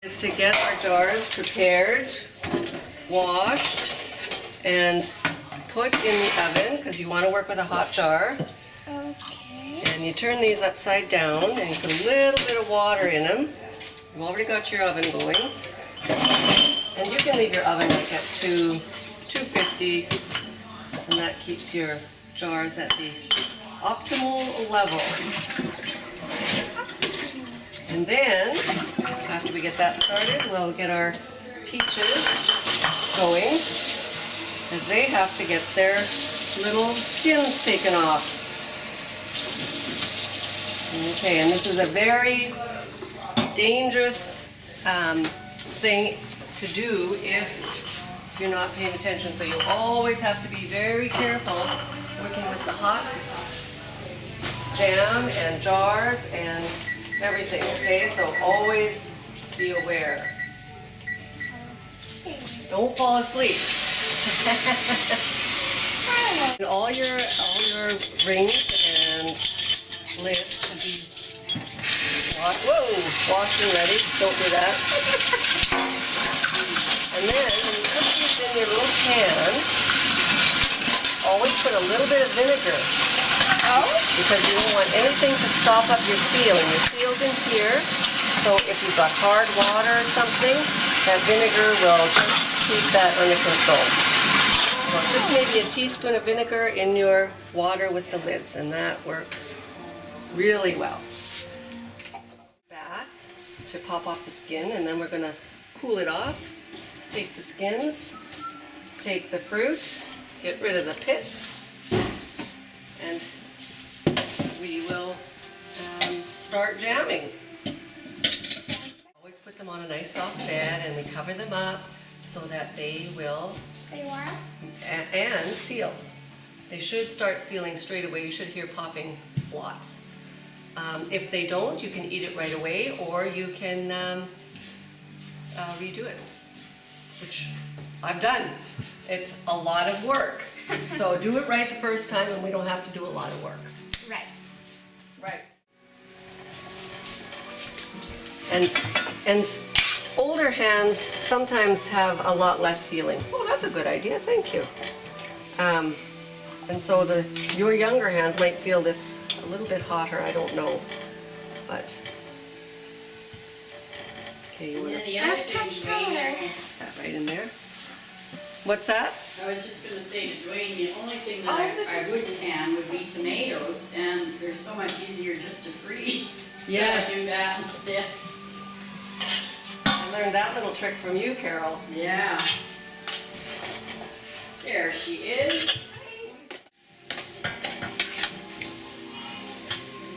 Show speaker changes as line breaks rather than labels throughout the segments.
Is to get our jars prepared, washed, and put in the oven because you want to work with a hot jar.
Okay.
And you turn these upside down and you put a little bit of water in them. You've already got your oven going. And you can leave your oven like at 250, and that keeps your jars at the optimal level. And then, after we get that started, we'll get our peaches going, as they have to get their little skins taken off. Okay, and this is a very dangerous thing to do if you're not paying attention. So you always have to be very careful working with the hot jam and jars and everything, okay? So always be aware. Don't fall asleep. And all your rings and lids should be washed and ready. Don't do that. And then when you put these in your little pan, always put a little bit of vinegar.
Oh?
Because you don't want anything to stop up your seal. And your seal's in here, so if you've got hard water or something, that vinegar will just keep that under control. So just maybe a teaspoon of vinegar in your water with the lids, and that works really well. Bath to pop off the skin, and then we're going to cool it off. Take the skins, take the fruit, get rid of the pits, and we will start jamming. Always put them on a nice soft bed, and we cover them up so that they will
Stay warm?
and seal. They should start sealing straight away. You should hear popping lots. If they don't, you can eat it right away, or you can redo it, which I've done. It's a lot of work. So do it right the first time, and we don't have to do a lot of work.
Right.
Right. And older hands sometimes have a lot less feeling. Oh, that's a good idea. Thank you. And so your younger hands might feel this a little bit hotter. I don't know, but okay. You want to
I've touched water.
put that right in there. What's that?
I was just going to say to Dwayne, the only thing that I would can would be tomatoes, and they're so much easier just to freeze.
Yes.
Do that instead.
I learned that little trick from you, Carol.
Yeah. There she is.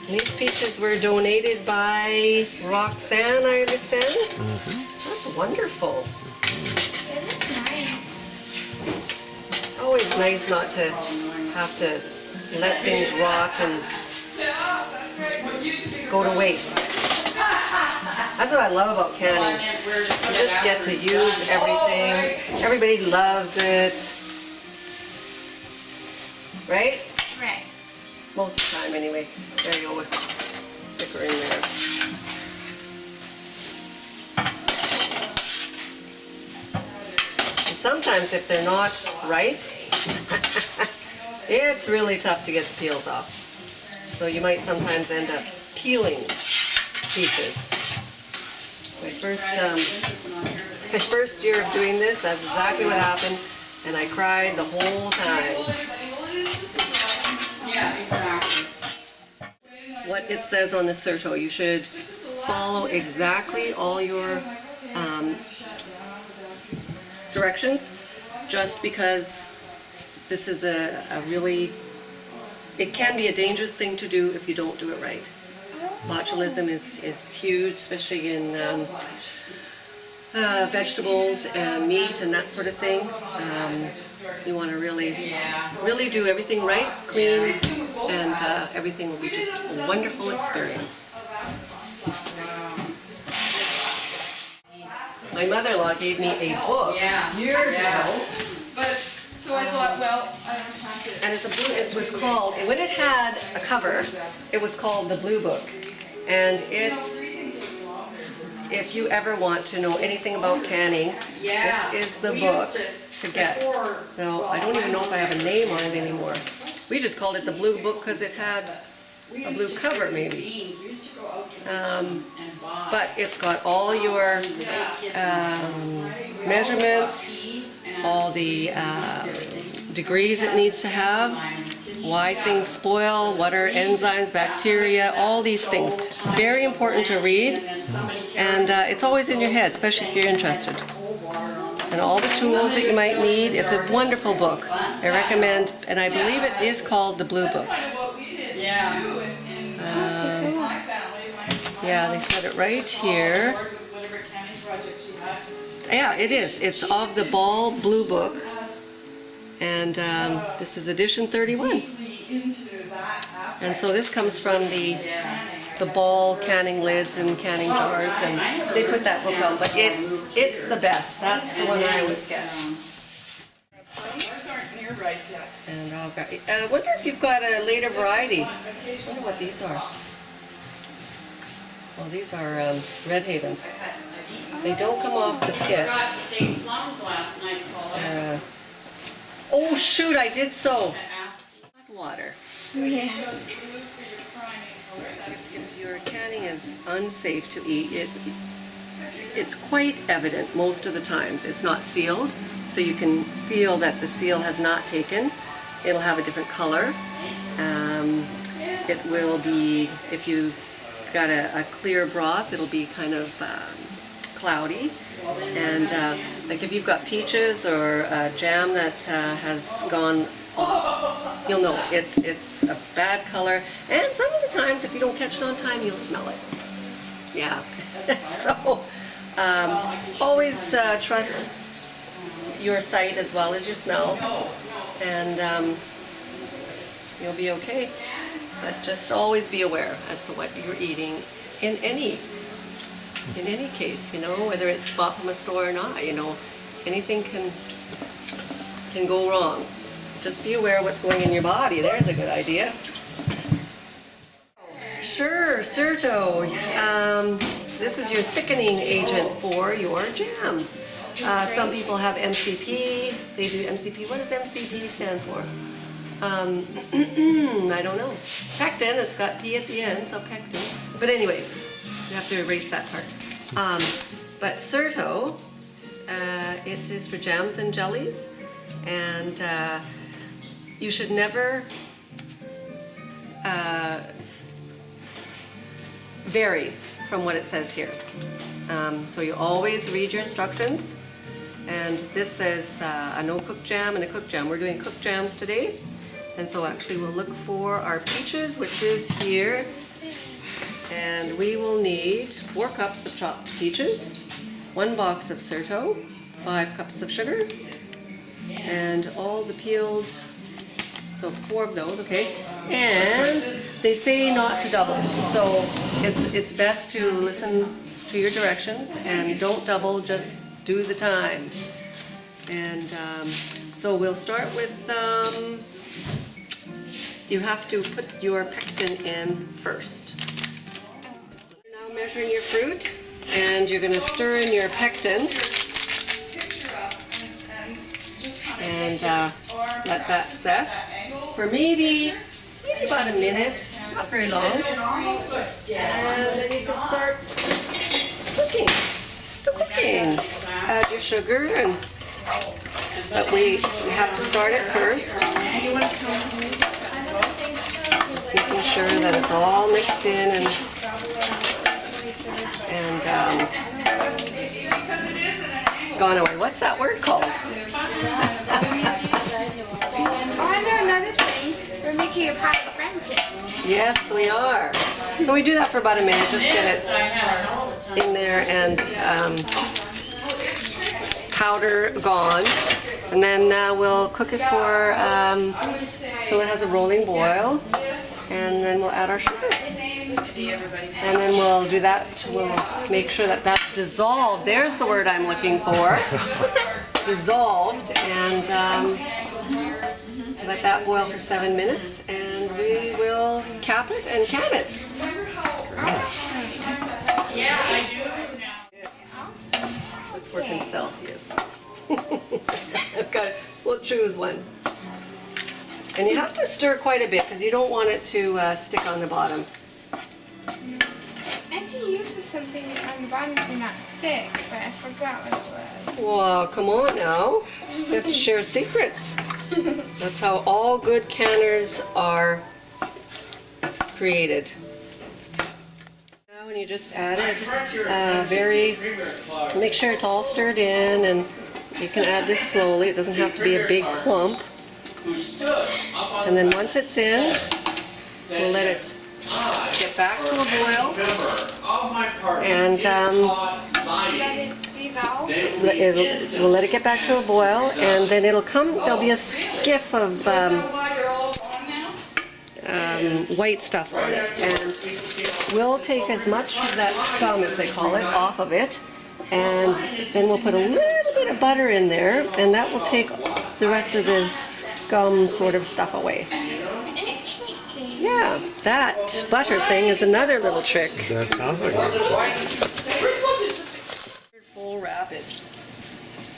These peaches were donated by Roxanne, I understand. That's wonderful.
It looks nice.
It's always nice not to have to let things rot and go to waste. That's what I love about canning. You just get to use everything. Everybody loves it. Right?
Right.
Most of the time anyway. There you go, stick her in there. And sometimes if they're not ripe, it's really tough to get the peels off. So you might sometimes end up peeling peaches. My first year of doing this, that's exactly what happened, and I cried the whole time.
Yeah, exactly.
What it says on the Serto, you should follow exactly all your directions, just because this is a really, it can be a dangerous thing to do if you don't do it right. Botulism is huge, especially in vegetables and meat and that sort of thing. You want to really do everything right, clean, and everything will be just a wonderful experience. My mother-in-law gave me a book years ago.
But so I thought, well, I don't have to.
And it was called, when it had a cover, it was called the Blue Book. And it if you ever want to know anything about canning,
Yeah.
this is the
We
book
used
to get.
before-
Now, I don't
well,
even know if I have a name on it anymore. We just called it the blue book because it had
We
a
used
blue
to
cover
do
maybe.
zines. We used to go out to Richmond and buy.
But it's got all your measurements, all the degrees it needs to have, why things spoil, what are enzymes, bacteria, all these things. Very important to read, and it's always in your head, especially if you're interested. And all the tools that you might need. It's a wonderful book. I recommend, and I believe it is called the Blue Book.
Kind of what we did
Yeah.
too in my family.
Yeah, they said it right here.
Whatever canning projects you had.
Yeah, it is. It's of the Ball Blue Book, and this is edition 31.
Into that aspect.
And so this comes from the Ball canning lids and canning jars, and they put that book out. But it's the best. That's the one I would get.
Ours aren't near ripe yet.
And I wonder if you've got a later variety. I wonder what these are. Well, these are Red Havens. They don't come off the pit.
Got to take plums last night, Paula.
Oh shoot! I did so.
I asked you.
Hot water.
Yeah.
Chose blue for your priming color. That's
If your canning is unsafe to eat, it's quite evident most of the times. It's not sealed, so you can feel that the seal has not taken. It'll have a different color. It will be, if you've got a clear broth, it'll be kind of cloudy. And like if you've got peaches or jam that has gone off, you'll know it's a bad color. And some of the times, if you don't catch it on time, you'll smell it. Yeah. So always trust your sight as well as your smell, and you'll be okay. But just always be aware as to what you're eating in any case, you know, whether it's bought from a store or not, you know, anything can go wrong. Just be aware of what's going in your body. There's a good idea. Sure, Certo. This is your thickening agent for your jam. Some people have MCP. They do MCP. What does MCP stand for? I don't know. Pectin. It's got P at the end, so pectin. But anyway, you have to erase that part. But Certo, it is for jams and jellies, and you should never vary from what it says here. So you always read your instructions, and this says a no-cook jam and a cooked jam. We're doing cooked jams today, and so actually we'll look for our peaches, which is here, and we will need 4 cups of chopped peaches, 1 box of Certo, 5 cups of sugar, and all the peeled, so 4 of those, okay? And they say not to double, so it's best to listen to your directions and don't double, just do the time. And so we'll start with, you have to put your pectin in first. Now measuring your fruit, and you're going to stir in your pectin and let that set for maybe about a minute, not very long. And then you can start cooking. Add your sugar, but we have to start it first. Just making sure that it's all mixed in and gone away. What's that word called?
Oh, I know another thing. We're making a Paulet Rice.
Yes, we are. So we do that for about a minute, just get it in there and powder gone. And then we'll cook it for till it has a rolling boil. And then we'll add our sugar. And then we'll do that. We'll make sure that that's dissolved. There's the word I'm looking for. Dissolved. And let that boil for 7 minutes. And we will cap it and can it.
Yeah, I do now.
Let's work in
Yeah.
Celsius. Okay, we'll choose one. And you have to stir quite a bit because you don't want it to stick on the bottom.
Auntie uses something on the bottom to not stick, but I forgot what it was.
Well, come on now. You have to share secrets. That's how all good canners are created. Now, and you just add it make sure it's all stirred in, and you can add this slowly. It doesn't have to be a big clump. And then once it's in, we'll let it get back to a boil. And
Let it dissolve.
we'll let it get back to a boil, and then it'll come, there'll be a skiff of
Why they're all gone now?
white stuff on it. And we'll take as much of that scum, as they call it, off of it. And then we'll put a little bit of butter in there, and that will take the rest of this scum sort of stuff away.
Interesting.
Yeah, that butter thing is another little trick.
That sounds like it.
Full rapid.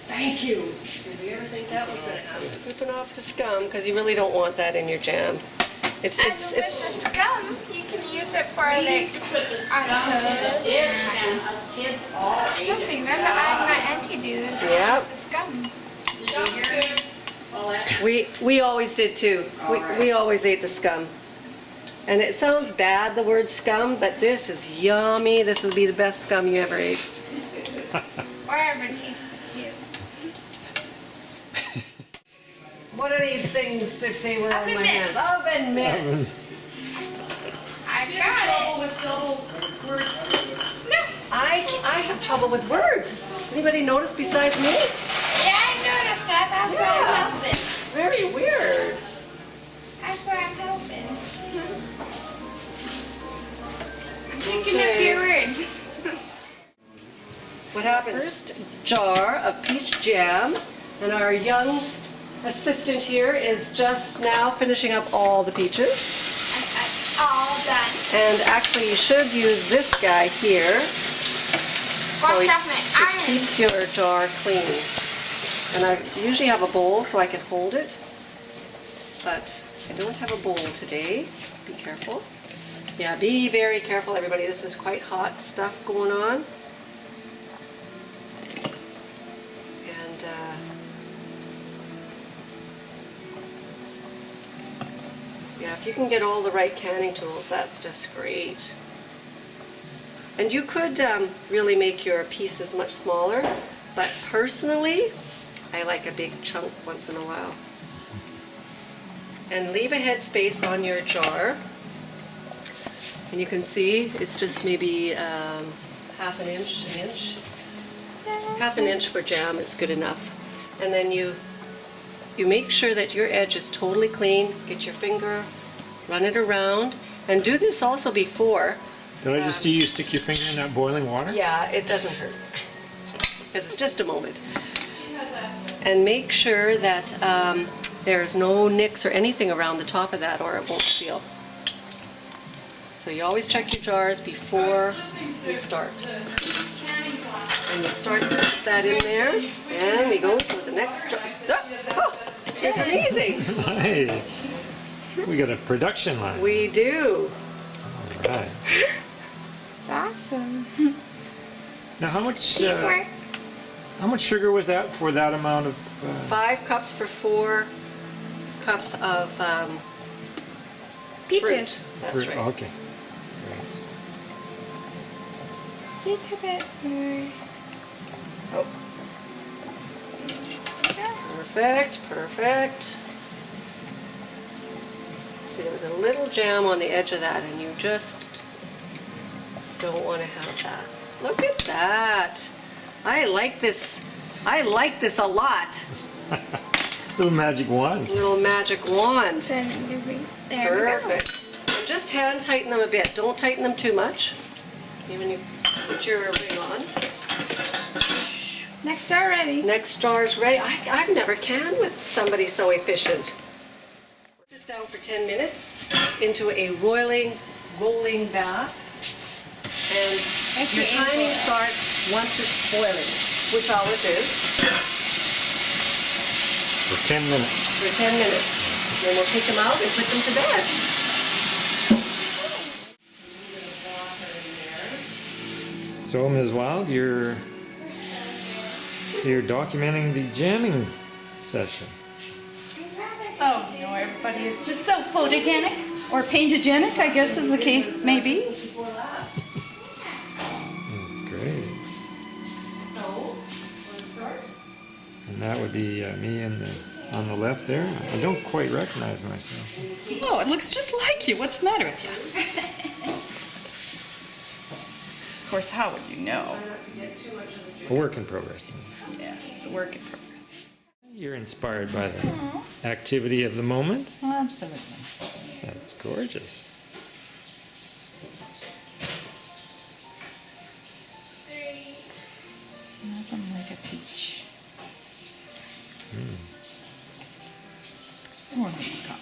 Thank you. Did we ever think that was gonna happen? Scooping off the scum because you really don't want that in your jam.
And with the scum, you can use it for
We
like
used to put the
on
scum in
toast
the dish,
and
and us kids all ate
something.
it.
That's what my auntie do. Is
Yep.
use the scum.
Well, that-
We always did too. We always ate the scum. And it sounds bad, the word scum, but this is yummy. This will be the best scum you ever ate.
Or ever tasted too.
What are these things if they were on
Oven
my
mitts.
hands? Oven mitts.
I
She
got
has trouble
it.
with double words.
No.
I have trouble with words. Anybody notice besides me?
Yeah, I noticed that. That's why
Yeah.
I'm helping.
Very weird.
That's why I'm helping. I'm picking up your words.
What happened? First jar of peach jam, and our young assistant here is just now finishing up all the peaches.
I'm all done.
And actually you should use this guy here.
Wash
it
off my iron.
keeps your jar clean. And I usually have a bowl so I can hold it, but I don't have a bowl today. Be careful. Yeah, be very careful, everybody. This is quite hot stuff going on. And yeah, if you can get all the right canning tools, that's just great. And you could really make your pieces much smaller, but personally, I like a big chunk once in a while. And leave a head space on your jar. And you can see it's just maybe half an inch. Half an inch for jam is good enough. And then you make sure that your edge is totally clean. Get your finger, run it around, and do this also before.
Did I just see you stick your finger in that boiling water?
Yeah, it doesn't hurt, because it's just a moment. And make sure that there's no nicks or anything around the top of that, or it won't seal. So you always check your jars before you start. And you start to put that in there, and we go to the next jar. Oh, it's amazing.
Right. We got a production line.
We do.
All right.
It's awesome.
Now, how much
Teamwork.
sugar was that for that amount of?
5 cups for 4 cups of
Peaches.
fruit. That's
fruit?
right.
Okay. Great.
Little bit more. Oh.
Perfect, perfect. See, there was a little jam on the edge of that, and you just don't want to have that. Look at that. I like this. I like this a lot.
Little magic wand.
Little magic wand.
Then there we go.
Perfect. And just hand tighten them a bit. Don't tighten them too much. Even you put your ring on.
Next jar ready.
Next jar's ready. I've never canned with somebody so efficient. Put this down for 10 minutes into a rolling bath. And your timing starts once it's boiling. which always is,
For 10 minutes.
for 10 minutes. Then we'll take them out and put them to bed.
So, Ms. Wild, you're documenting the jamming session.
Oh, you know, everybody is just so photogenic or paintogenic, I guess is the case may be.
That's great.
So, want to start?
And that would be me on the left there. I don't quite recognize myself.
Oh, it looks just like you. What's the matter with you? Of course, how would you know?
A work in progress.
Yes, it's a work in progress.
You're inspired by the activity of the moment.
Absolutely.
That's gorgeous.
Nothing like a peach. Or maybe a cup.